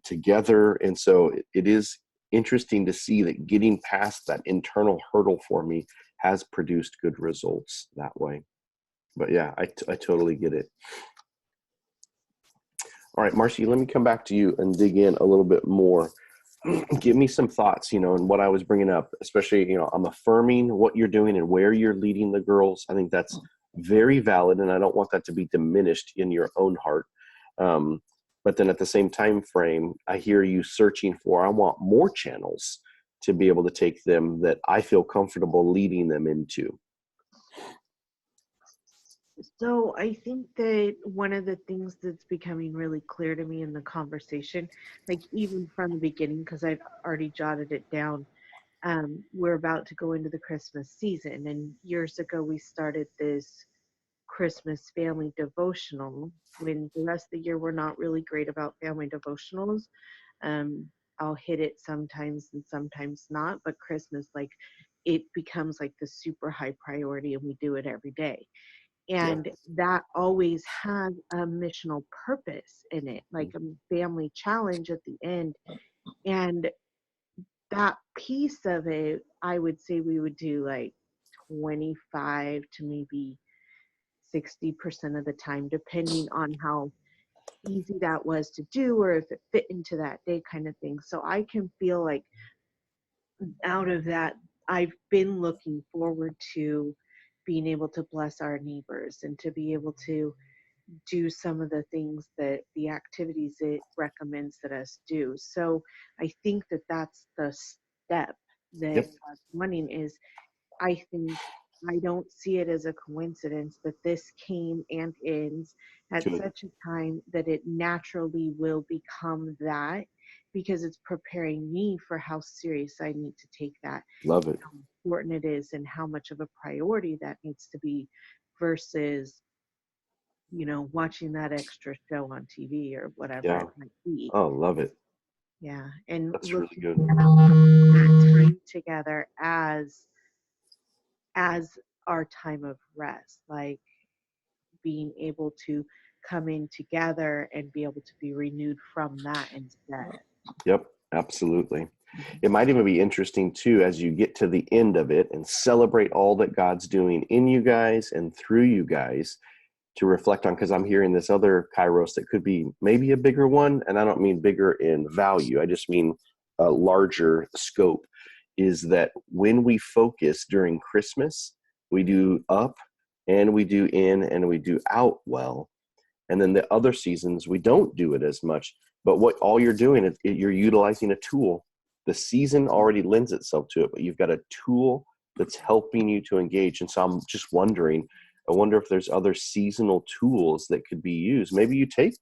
together. And so it is interesting to see that getting past that internal hurdle for me has produced good results that way. But yeah, I totally get it. All right, Marcy, let me come back to you and dig in a little bit more. Give me some thoughts, and what I was bringing up, especially, I'm affirming what you're doing and where you're leading the girls. I think that's very valid, and I don't want that to be diminished in your own heart. But then at the same time frame, I hear you searching for, I want more channels to be able to take them that I feel comfortable leading them into. So I think that one of the things that's becoming really clear to me in the conversation, like even from the beginning, because I've already jotted it down, we're about to go into the Christmas season. And years ago, we started this Christmas family devotional. When the rest of the year, we're not really great about family devotionals. I'll hit it sometimes and sometimes not, but Christmas, like, it becomes like the super high priority, and we do it every day. Yeah. And that always has a missional purpose in it, like a family challenge at the end. And that piece of it, I would say we would do like 25 to maybe 60% of the time, depending on how easy that was to do or if it fit into that day, kind of thing. So I can feel like out of that, I've been looking forward to being able to bless our neighbors and to be able to do some of the things, that the activities it recommends that us do. So I think that that's the step that Yep. God's wanting is, I think, I don't see it as a coincidence that this came and ends at Good. such a time that it naturally will become that, because it's preparing me for how serious I need to take that, Love it. how important it is, and how much of a priority that needs to be versus, watching that extra show on TV or whatever Yeah. it might be. Oh, love it. Yeah. And That's really looking good. at that time together as our time of rest, like being able to come in together and be able to be renewed from that instead. Yep. Absolutely. It might even be interesting too, as you get to the end of it and celebrate all that God's doing in you guys and through you guys, to reflect on, because I'm hearing this other Kairos that could be maybe a bigger one. And I don't mean bigger in value. I just mean a larger scope, is that when we focus during Christmas, we do up and we do in and we do out well. And then the other seasons, we don't do it as much. But what all you're doing is you're utilizing a tool. The season already lends itself to it, but you've got a tool that's helping you to engage. And so I'm just wondering, I wonder if there's other seasonal tools that could be used. Maybe you take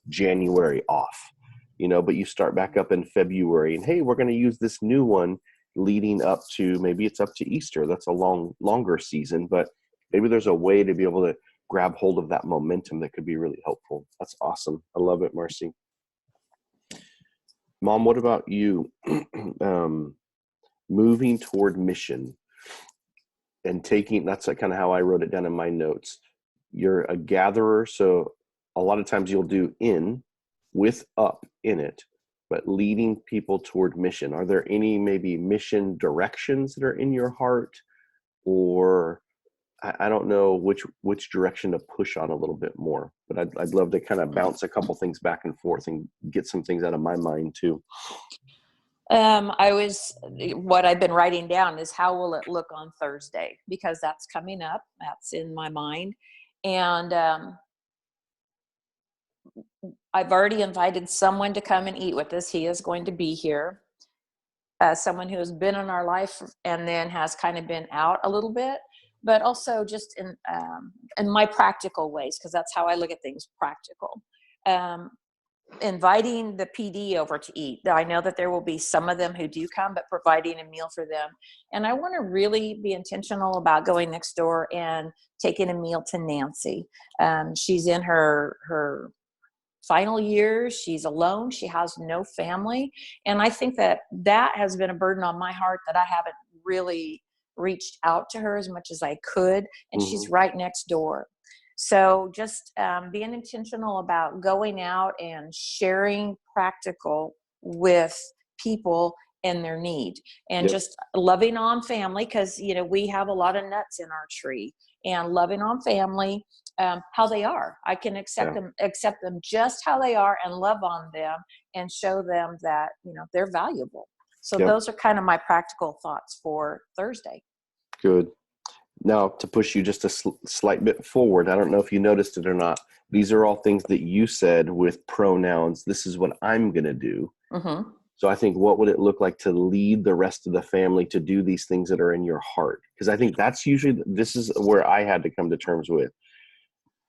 January off, but you start back up in February and, hey, we're going to use this new one leading up to, maybe it's up to Easter. That's a longer season, but maybe there's a way to be able to grab hold of that momentum that could be really helpful. That's awesome. I love it, Marcy. Mom, what about you? Moving toward mission and taking, that's kind of how I wrote it down in my notes. You're a gatherer, so a lot of times you'll do in with up in it, but leading people toward mission. Are there any maybe mission directions that are in your heart, or I don't know which direction to push on a little bit more, but I'd love to kind of bounce a couple things back and forth and get some things out of my mind too. What I've been writing down is, how will it look on Thursday? Because that's coming up. That's in my mind. And I've already invited someone to come and eat with us. He is going to be here. Someone who has been in our life and then has kind of been out a little bit, but also just in my practical ways, because that's how I look at things, practical. Inviting the PD over to eat. I know that there will be some of them who do come, but providing a meal for them. And I want to really be intentional about going next door and taking a meal to Nancy. She's in her final years. She's alone. She has no family. And I think that has been a burden on my heart, that I haven't really reached out to her as much as I could. And she's right next door. So just being intentional about going out and sharing practical with people and their need, and just loving on family, because we have a lot of nuts in our tree, and loving on family how they are. I can accept them just how they are, and love on them and show them that they're valuable. So those are kind of my practical thoughts for Thursday. Good. Now, to push you just a slight bit forward, I don't know if you noticed it or not. These are all things that you said with pronouns. This is what I'm going to do. Mm-hmm. So I think, what would it look like to lead the rest of the family to do these things that are in your heart? Because I think that's usually, this is where I had to come to terms with.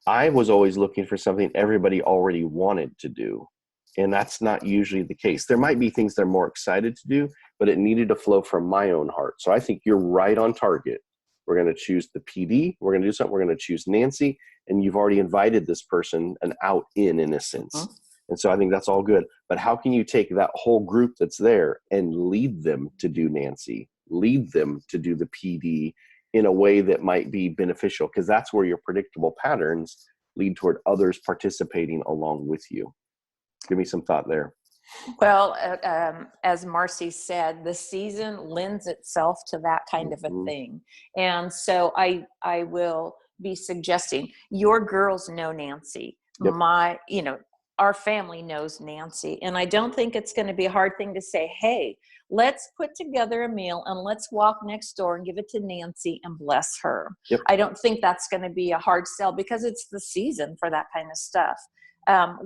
I was always looking for something everybody already wanted to do. And that's not usually the case. There might be things they're more excited to do, but it needed to flow from my own heart. So I think you're right on target. We're going to choose the PD. We're going to do something. We're going to choose Nancy. And you've already invited this person an out in a sense. Mm-hmm. And so I think that's all good. But how can you take that whole group that's there and lead them to do Nancy, lead them to do the PD in a way that might be beneficial? Because that's where your predictable patterns lead toward others participating along with you. Give me some thought there. Well, as Marcy said, the season lends itself to that kind of a thing. And so I will be suggesting, your girls know Nancy. Yep. Our family knows Nancy. And I don't think it's going to be a hard thing to say, hey, let's put together a meal and let's walk next door and give it to Nancy and bless her. Yep. I don't think that's going to be a hard sell, because it's the season for that kind of stuff.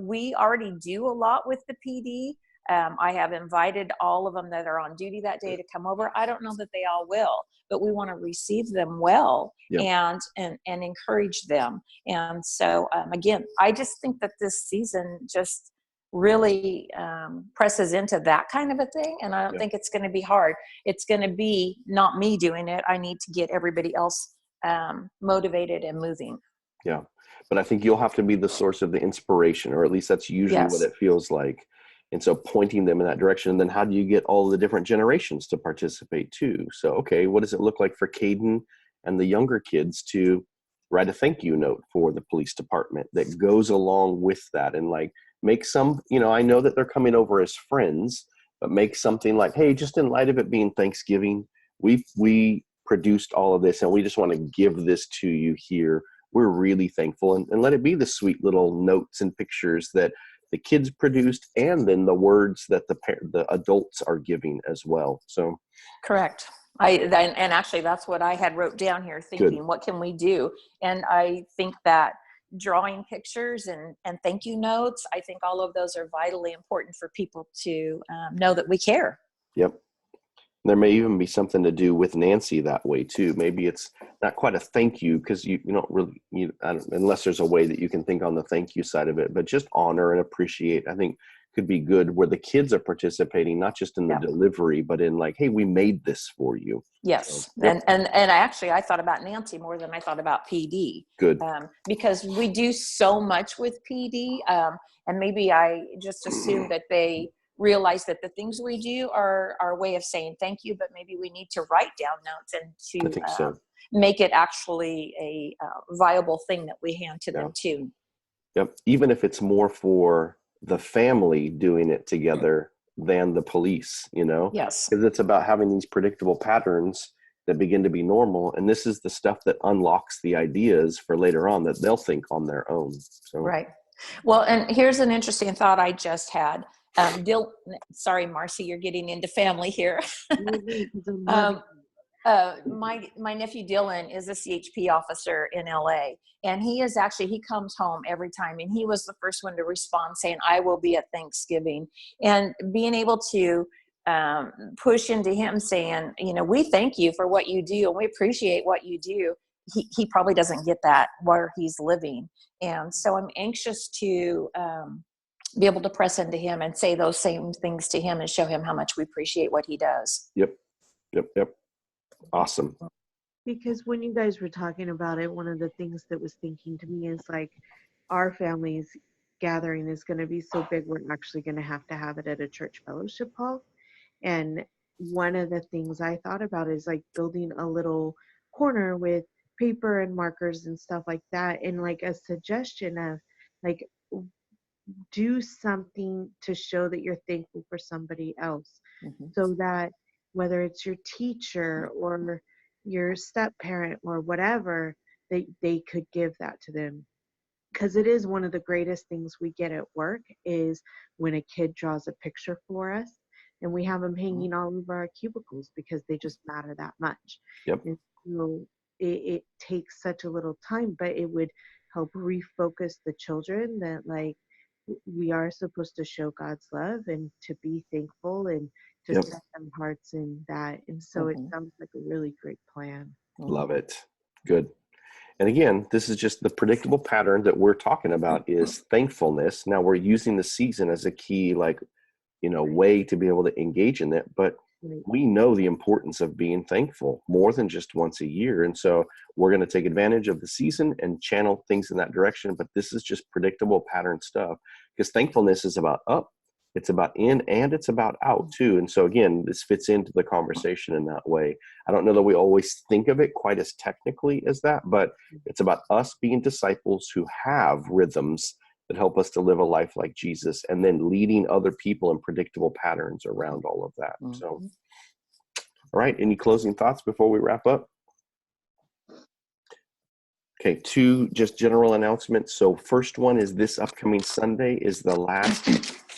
We already do a lot with the PD. I have invited all of them that are on duty that day to come over. I don't know that they all will, but we want to receive them well. Yep. and encourage them. And so, again, I just think that this season just really presses into that kind of a thing. And I don't think it's going to be hard. It's going to be not me doing it. I need to get everybody else motivated and moving. Yeah. But I think you'll have to be the source of the inspiration, or at least that's usually what it feels like. And so pointing them in that direction. And then how do you get all the different generations to participate too? So, okay, what does it look like for Caden and the younger kids to write a thank you note for the police department that goes along with that, and like make some, I know that they're coming over as friends, but make something like, hey, just in light of it being Thanksgiving, we produced all of this and we just want to give this to you here. We're really thankful, and let it be the sweet little notes and pictures that the kids produced, and then the words that the adults are giving as well. So Correct. And actually that's what I had wrote down here, thinking, good. what can we do? And I think that drawing pictures and thank you notes, I think all of those are vitally important for people to know that we care. Yep. There may even be something to do with Nancy that way too. Maybe it's not quite a thank you, because you don't really, unless there's a way that you can think on the thank you side of it, but just honor and appreciate, I think could be good, where the kids are participating, not just in the delivery, but in like, hey, we made this for you. Yes. So, yep. And I thought about Nancy more than I thought about PD. Good. Because we do so much with PD. And maybe I just assume that they realize that the things we do are our way of saying thank you, but maybe we need to write down notes and I think so. make it actually a viable thing that we hand to them too. Yep. Even if it's more for the family doing it together than the police, Yes. because it's about having these predictable patterns that begin to be normal. And this is the stuff that unlocks the ideas for later on that they'll think on their own. So. Right. Well, and here's an interesting thought I just had. Sorry, Marcy, you're getting into family here. My nephew Dylan is a CHP officer in LA, and he comes home every time, and he was the first one to respond saying, I will be at Thanksgiving. And being able to push into him saying, we thank you for what you do and we appreciate what you do. He probably doesn't get that where he's living. And so I'm anxious to be able to press into him and say those same things to him and show him how much we appreciate what he does. Yep. Awesome. Because when you guys were talking about it, one of the things that was thinking to me is like, our family's gathering is going to be so big, we're actually going to have it at a church fellowship hall. And one of the things I thought about is like building a little corner with paper and markers and stuff like that. And like a suggestion of like, do something to show that you're thankful for somebody else, so that whether it's your teacher or your step parent or whatever, they could give that to them. Because it is one of the greatest things we get at work is when a kid draws a picture for us, and we have them hanging all over our cubicles because they just matter that much. Yep. And so it takes such a little time, but it would help refocus the children that like we are supposed to show God's love and to be thankful and to set their hearts in that. And so it sounds like a really great plan. Love it. Good. And again, this is just the predictable pattern that we're talking about is thankfulness. Now we're using the season as a key, way to be able to engage in it. But we know the importance of being thankful more than just once a year. And so we're going to take advantage of the season and channel things in that direction. But this is just predictable pattern stuff, because thankfulness is about up, it's about in, and it's about out too. And so again, this fits into the conversation in that way. I don't know that we always think of it quite as technically as that, but it's about us being disciples who have rhythms that help us to live a life like Jesus, and then leading other people in predictable patterns around all of that. So, all right. Any closing thoughts before we wrap up? Okay, 2 just general announcements. So first one is this upcoming Sunday is the last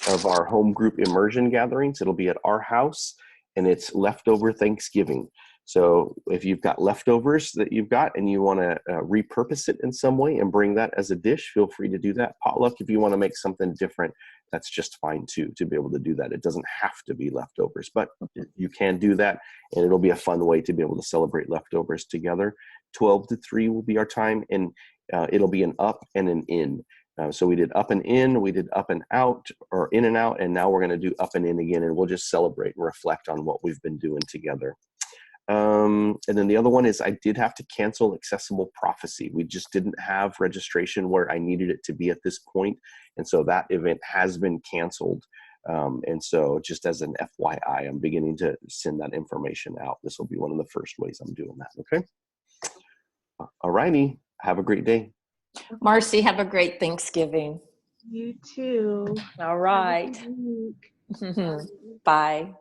of our home group immersion gatherings. It'll be at our house, and it's leftover Thanksgiving. So if you've got leftovers that you've got and you want to repurpose it in some way and bring that as a dish, feel free to do that. Potluck, if you want to make something different, that's just fine too, to be able to do that. It doesn't have to be leftovers, but you can do that, and it'll be a fun way to be able to celebrate leftovers together. 12 to 3 will be our time, and it'll be an up and an in. So we did up and in, we did up and out, or in and out, and now we're going to do up and in again, and we'll just celebrate and reflect on what we've been doing together. And then the other one is I did have to cancel Accessible Prophecy. We just didn't have registration where I needed it to be at this point, and so that event has been canceled. And so just as an FYI, I'm beginning to send that information out. This will be one of the first ways I'm doing that. Okay. All righty. Have a great day. Marcy, have a great Thanksgiving. You too. All right. Bye.